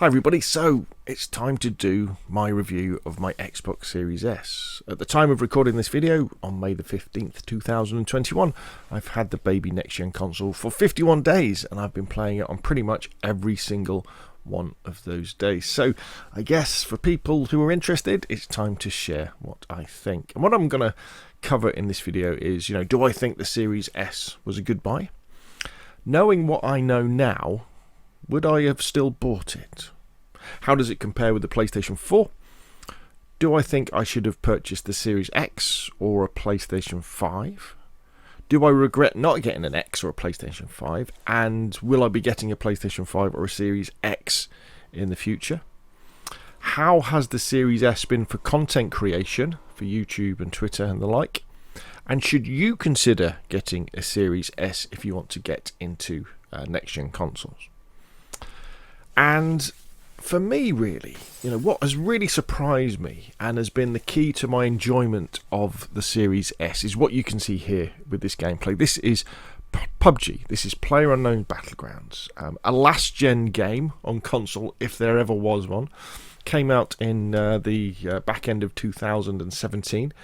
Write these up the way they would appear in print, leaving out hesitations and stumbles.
Hi everybody, so it's time to do my review of my Xbox Series S. At the time of recording this video, on May the 15th, 2021, I've had the baby next-gen console for 51 days and I've been playing it on pretty much every single one of those days. So I guess for people who are interested, it's time to share what I think. And what I'm going to cover in this video is, do I think the Series S was a good buy? Knowing what I know now, would I have still bought it? How does it compare with the PlayStation 4? Do I think I should have purchased the Series X or a PlayStation 5? Do I regret not getting an X or a PlayStation 5? And will I be getting a PlayStation 5 or a Series X in the future? How has the Series S been for content creation, for YouTube and Twitter and the like? And should you consider getting a Series S if you want to get into next-gen consoles? And for me, really, what has really surprised me and has been the key to my enjoyment of the Series S is what you can see here with this gameplay. This is Pubg. This is PlayerUnknown's Battlegrounds, a last-gen game on console, if there ever was one. Came out in the back end of 2017,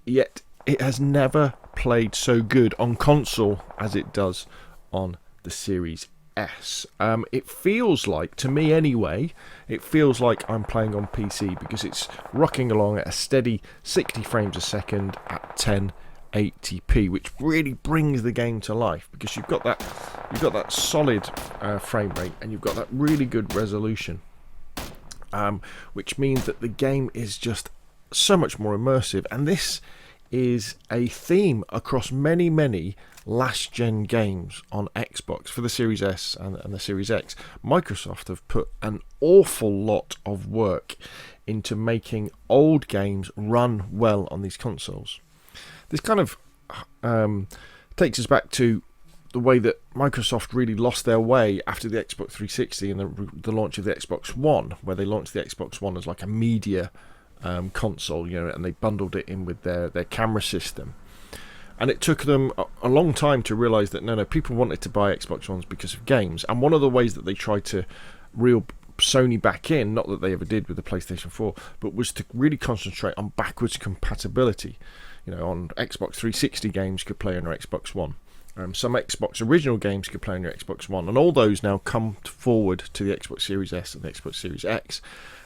yet it has never played so good on console as it does on the Series S. It feels like, to me anyway, it feels like I'm playing on PC because it's rocking along at a steady 60 frames a second at 1080p, which really brings the game to life because you've got that solid frame rate and you've got that really good resolution, which means that the game is just so much more immersive. And this is a theme across many last-gen games on Xbox for the Series S and the Series X. Microsoft have put an awful lot of work into making old games run well on these consoles. This kind of takes us back to the way that Microsoft really lost their way after the Xbox 360 and the launch of the Xbox One, where they launched the Xbox One as like a media console, and they bundled it in with their camera system. And it took them a long time to realise that no, people wanted to buy Xbox Ones because of games. And one of the ways that they tried to reel Sony back in, not that they ever did with the PlayStation 4, but was to really concentrate on backwards compatibility. On Xbox 360 games could play on your Xbox One. Some Xbox original games could play on your Xbox One, and all those now come forward to the Xbox Series S and the Xbox Series X.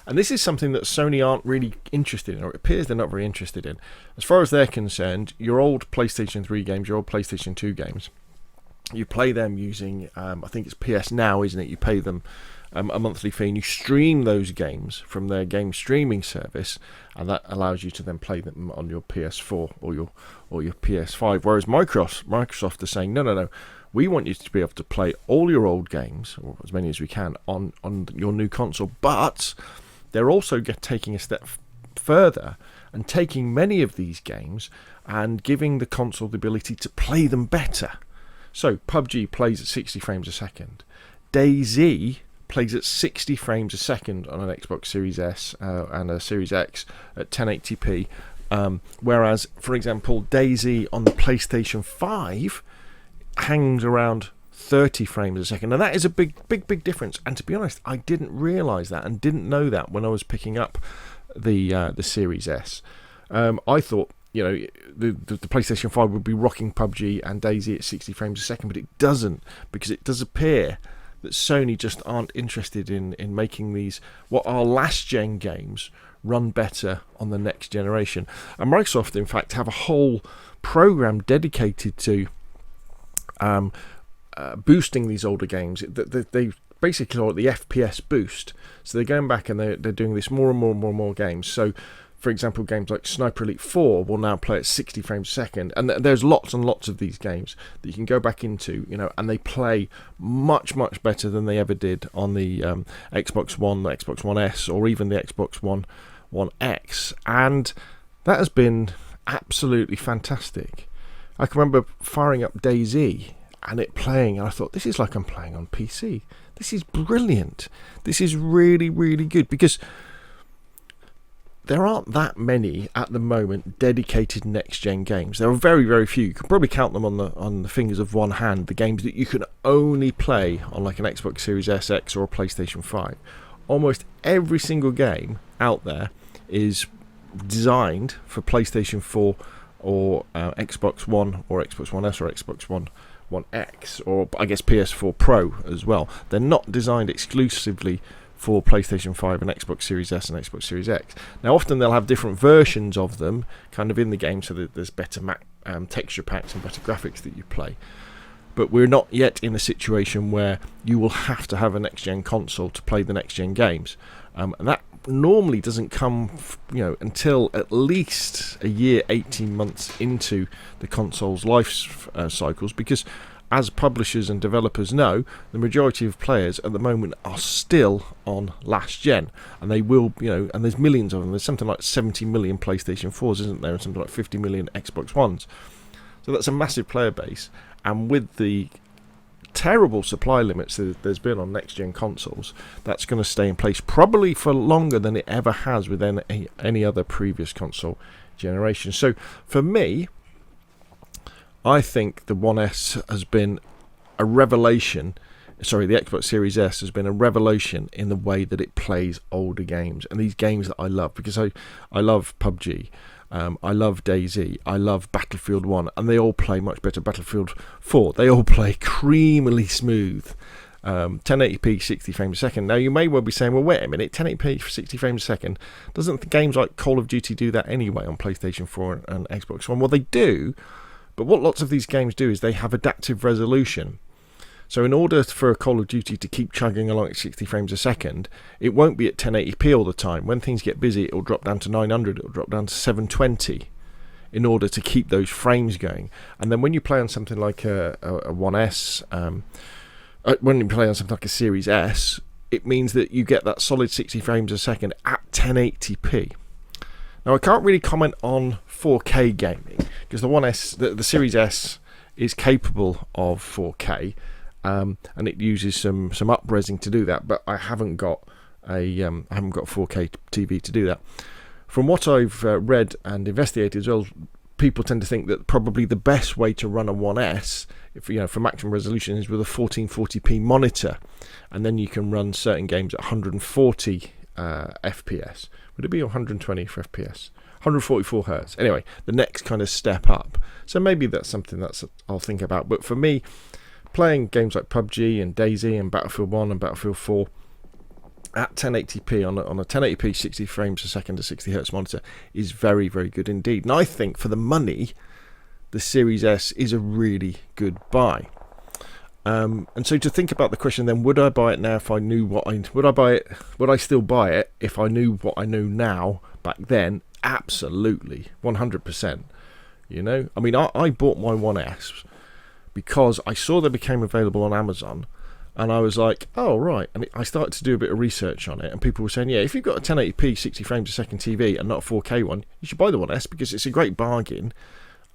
And this is something that Sony aren't really interested in, or it appears they're not very interested in. As far as they're concerned, your old PlayStation 3 games, your old PlayStation 2 games, you play them using, I think it's PSNow, isn't it? You pay them a monthly fee and you stream those games from their game streaming service, and that allows you to then play them on your PS4 or your PS5. Whereas Microsoft is saying, no, we want you to be able to play all your old games, or as many as we can, on your new console, but they're also taking a step further and taking many of these games and giving the console the ability to play them better. So Pubg plays at 60 frames a second. DayZ plays at 60 frames a second on an Xbox Series S and a Series X at 1080p. Whereas, for example, DayZ on the PlayStation 5 hangs around 30 frames a second, and that is a big difference. And to be honest, I didn't realise that and didn't know that when I was picking up the Series S. I thought the PlayStation 5 would be rocking Pubg and DayZ at 60 frames a second, but it doesn't, because it does appear that Sony just aren't interested in making these, what are last-gen games, run better on the next generation. And Microsoft, in fact, have a whole program dedicated to boosting these older games. They basically call it the FPS boost. So they're going back and they're doing this more and more games. So, for example, games like Sniper Elite 4 will now play at 60 frames a second. And there's lots and lots of these games that you can go back into, and they play much better than they ever did on the Xbox One, the Xbox One S, or even the Xbox One X. And that has been absolutely fantastic. I can remember firing up DayZ and it playing, and I thought, this is like I'm playing on PC. This is brilliant. This is really good, because there aren't that many at the moment dedicated next-gen games. There are very, very few. You can probably count them on the fingers of one hand, the games that you can only play on like an Xbox Series S, X or a PlayStation 5. Almost every single game out there is designed for PlayStation 4 or Xbox One or Xbox One S or Xbox One X, or I guess PS4 Pro as well. They're not designed exclusively for PlayStation 5 and Xbox Series S and Xbox Series X. Now, often they'll have different versions of them kind of in the game, so that there's better texture packs and better graphics that you play. But we're not yet in a situation where you will have to have a next-gen console to play the next-gen games. And that normally doesn't come until at least a year, 18 months into the console's life cycles, because as publishers and developers know, the majority of players at the moment are still on last gen, and they will, and there's millions of them. There's something like 70 million PlayStation 4s, isn't there, and something like 50 million Xbox Ones. So that's a massive player base, and with the terrible supply limits that there's been on next-gen consoles, that's going to stay in place probably for longer than it ever has with any other previous console generation. So for me, I think the One S has been a revelation. Sorry, the Xbox Series S has been a revelation in the way that it plays older games, and these games that I love, because I love PUBG, I love DayZ, I love Battlefield 1, and they all play much better. Battlefield 4, they all play creamily smooth, 1080p 60 frames a second. Now you may well be saying, well, wait a minute, 1080p for 60 frames a second, doesn't games like Call of Duty do that anyway on PlayStation 4 and Xbox One? Well, they do, but what lots of these games do is they have adaptive resolution. So in order for a Call of Duty to keep chugging along at 60 frames a second, it won't be at 1080p all the time. When things get busy, it'll drop down to 900, it'll drop down to 720 in order to keep those frames going. And then when you play on something like a One S, when you play on something like a Series S, it means that you get that solid 60 frames a second at 1080p. Now, I can't really comment on 4K gaming, because the One S, the Series S is capable of 4K, and it uses some up-resing to do that. But I haven't got a 4K TV to do that. From what I've read and investigated as well, people tend to think that probably the best way to run a One S, for maximum resolution, is with a 1440p monitor, and then you can run certain games at 140 FPS. Would it be 120 for FPS? 144 hertz. Anyway, the next kind of step up. So maybe that's something I'll think about. But for me, playing games like PUBG and DayZ and Battlefield 1 and Battlefield 4 at 1080p on a 1080p 60 frames a second to 60 hertz monitor is very, very good indeed. And I think for the money, the Series S is a really good buy. And so to think about the question then, would I buy it now if I knew would I still buy it if I knew what I know now back then? Absolutely, 100%. I mean, I bought my One S because I saw they became available on Amazon, and I was like, oh right, and I started to do a bit of research on it, and people were saying, yeah, if you've got a 1080p 60 frames a second TV and not a 4K one, you should buy the One S because it's a great bargain.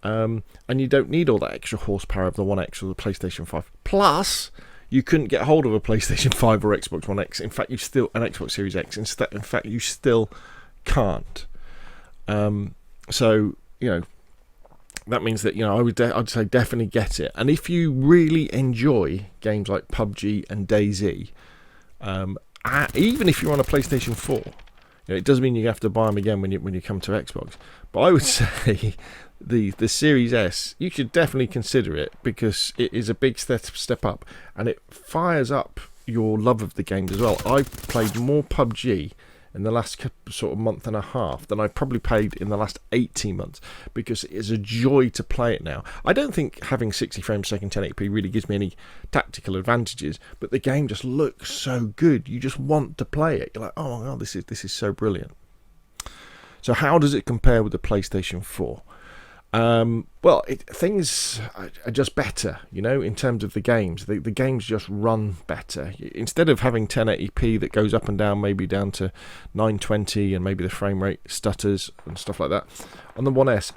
And you don't need all that extra horsepower of the One X or the PlayStation 5. Plus, you couldn't get hold of a PlayStation 5 or Xbox One X. In fact, an Xbox Series X. In fact, you still can't. So that means that I'd say definitely get it. And if you really enjoy games like PUBG and DayZ, even if you're on a PlayStation 4, it does mean you have to buy them again when you come to Xbox. But I would say the Series S, you should definitely consider it, because it is a big step up, and it fires up your love of the games as well. I've played more PUBG in the last sort of month and a half than I've probably played in the last 18 months, because it is a joy to play it now. I don't think having 60 frames a second 1080p really gives me any tactical advantages, but the game just looks so good. You just want to play it. You're like, oh my god, this is so brilliant. So how does it compare with the PlayStation 4? Well, things are just better, in terms of the games. The games just run better. Instead of having 1080p that goes up and down, maybe down to 920, and maybe the frame rate stutters and stuff like that, on the One S,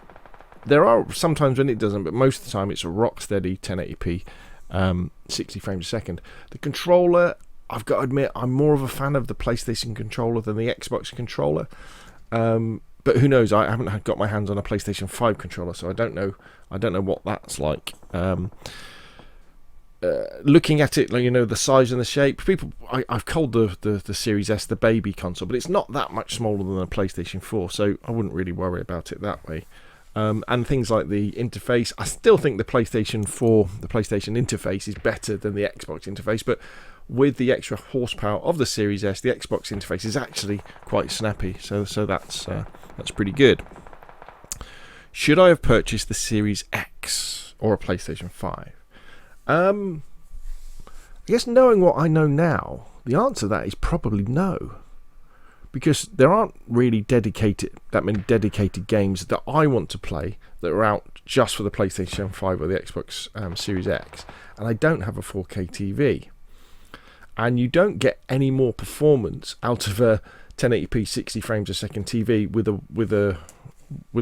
there are sometimes when it doesn't, but most of the time it's a rock steady 1080p, 60 frames a second. The controller, I've got to admit, I'm more of a fan of the PlayStation controller than the Xbox controller. But who knows? I haven't got my hands on a PlayStation 5 controller, so I don't know what that's like. Looking at it, the size and the shape, I've called the Series S the baby console, but it's not that much smaller than a PlayStation 4, so I wouldn't really worry about it that way. And things like the interface, I still think the PlayStation 4, the PlayStation interface is better than the Xbox interface, but with the extra horsepower of the Series S, the Xbox interface is actually quite snappy, so that's pretty good. Should I have purchased the Series X or a PlayStation 5? I guess knowing what I know now, the answer to that is probably no. Because there aren't really that many dedicated games that I want to play that are out just for the PlayStation 5 or the Xbox Series X. And I don't have a 4K TV. And you don't get any more performance out of a 1080p 60 frames a second TV with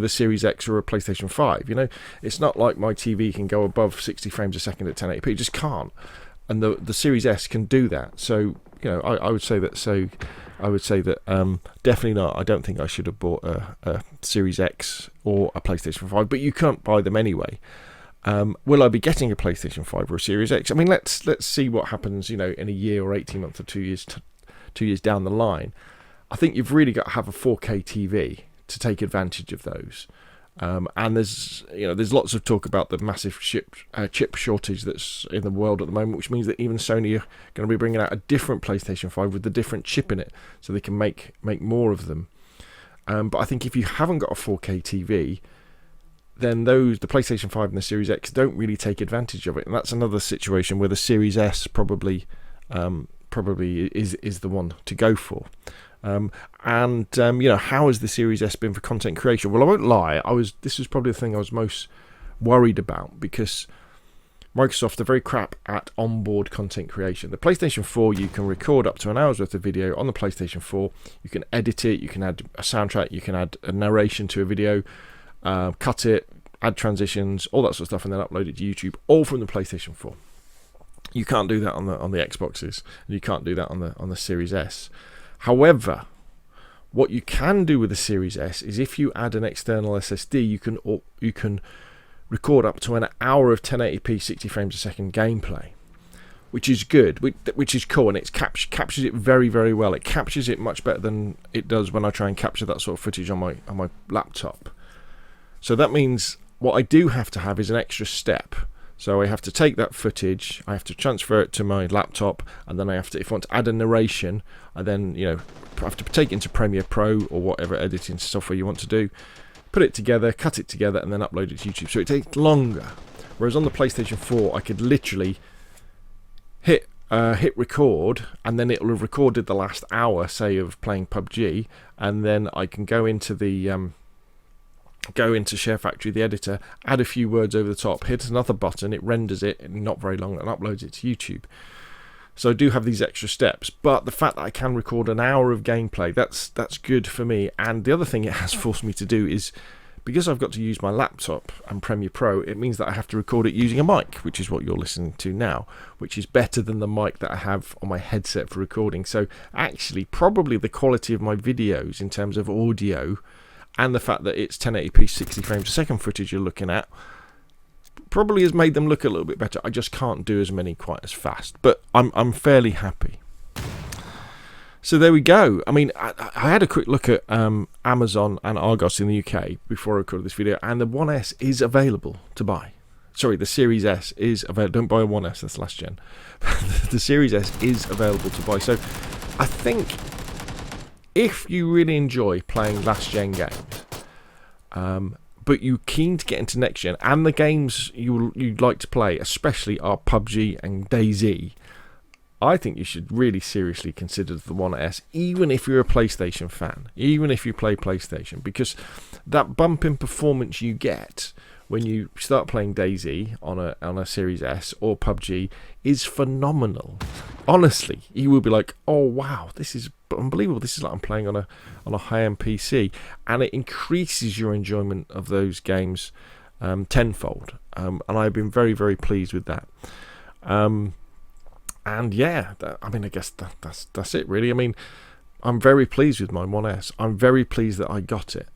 a Series X or a PlayStation 5. It's not like my TV can go above 60 frames a second at 1080p. It just can't. And the Series S can do that. So, I would say that. So, I would say that definitely not. I don't think I should have bought a Series X or a PlayStation 5, but you can't buy them anyway. Will I be getting a PlayStation 5 or a Series X? I mean, let's see what happens, in a year or 18 months or 2 years, 2 years down the line. I think you've really got to have a 4K TV to take advantage of those. And there's lots of talk about the massive chip shortage that's in the world at the moment, which means that even Sony are going to be bringing out a different PlayStation 5 with a different chip in it, so they can make more of them. But I think if you haven't got a 4K TV, then the PlayStation 5 and the Series X don't really take advantage of it, and that's another situation where the Series S probably is the one to go for. How has the Series S been for content creation? Well, I won't lie, this was probably the thing I was most worried about, because Microsoft are very crap at onboard content creation. The PlayStation 4, you can record up to an hour's worth of video on the PlayStation 4. You can edit it, you can add a soundtrack, you can add a narration to a video, cut it, add transitions, all that sort of stuff, and then upload it to YouTube, all from the PlayStation 4. You can't do that on the Xboxes, and you can't do that on the Series S. However, what you can do with the Series S is if you add an external SSD, you can record up to an hour of 1080p 60 frames a second gameplay, which is good, which is cool, and it captures it very, very well. It captures it much better than it does when I try and capture that sort of footage on my laptop. So that means what I do have to have is an extra step. So I have to take that footage, I have to transfer it to my laptop, and then if I want to add a narration, I then have to take it into Premiere Pro or whatever editing software you want to do, put it together, cut it together, and then upload it to YouTube. So it takes longer. Whereas on the PlayStation 4, I could literally hit record, and then it'll have recorded the last hour, say, of playing PUBG, and then I can go into Share Factory, the editor, add a few words over the top, hit another button, it renders it, not very long, and uploads it to YouTube. So I do have these extra steps, but the fact that I can record an hour of gameplay, that's good for me. And the other thing it has forced me to do is, because I've got to use my laptop and Premiere Pro, it means that I have to record it using a mic, which is what you're listening to now, which is better than the mic that I have on my headset for recording. So actually, probably the quality of my videos in terms of audio, and the fact that it's 1080p 60 frames a second footage you're looking at, probably has made them look a little bit better. I just can't do as many quite as fast, but I'm fairly happy. So there we go. I mean, I had a quick look at Amazon and Argos in the UK before I recorded this video, and the 1S is available to buy. Sorry, the Series S is available. Don't buy a 1S, that's last gen. The Series S is available to buy. So I think if you really enjoy playing last gen games, but you're keen to get into next gen, and the games you'd like to play especially are PUBG and DayZ, I think you should really seriously consider the 1S, even if you're a PlayStation fan, even if you play PlayStation, because that bump in performance you get when you start playing DayZ on a Series S or PUBG is phenomenal. Honestly, you will be like, oh wow, this is unbelievable. This is like I'm playing on a high-end PC, and it increases your enjoyment of those games tenfold. And I've been very, very pleased with that. And yeah, I mean, I guess that's it really. I mean, I'm very pleased with my 1S. I'm very pleased that I got it.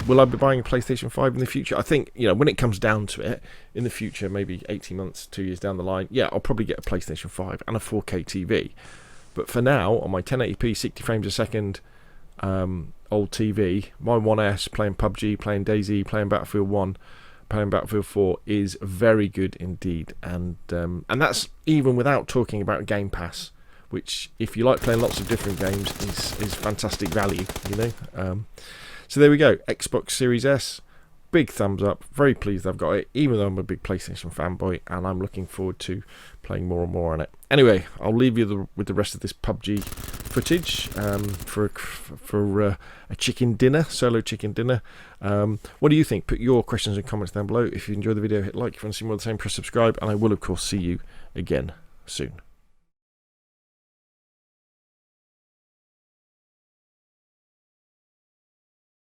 Will I be buying a PlayStation 5 in the future? I think, when it comes down to it, in the future, maybe 18 months, 2 years down the line, yeah, I'll probably get a PlayStation 5 and a 4K TV. But for now, on my 1080p, 60 frames a second old TV, my 1S, playing PUBG, playing DayZ, playing Battlefield 1, playing Battlefield 4 is very good indeed. And that's even without talking about Game Pass, which, if you like playing lots of different games, is fantastic value, So there we go, Xbox Series S, big thumbs up, very pleased I've got it, even though I'm a big PlayStation fanboy, and I'm looking forward to playing more and more on it. Anyway, I'll leave you with the rest of this PUBG footage for a chicken dinner, solo chicken dinner. What do you think? Put your questions and comments down below. If you enjoyed the video, hit like. If you want to see more of the same, press subscribe, and I will, of course, see you again soon.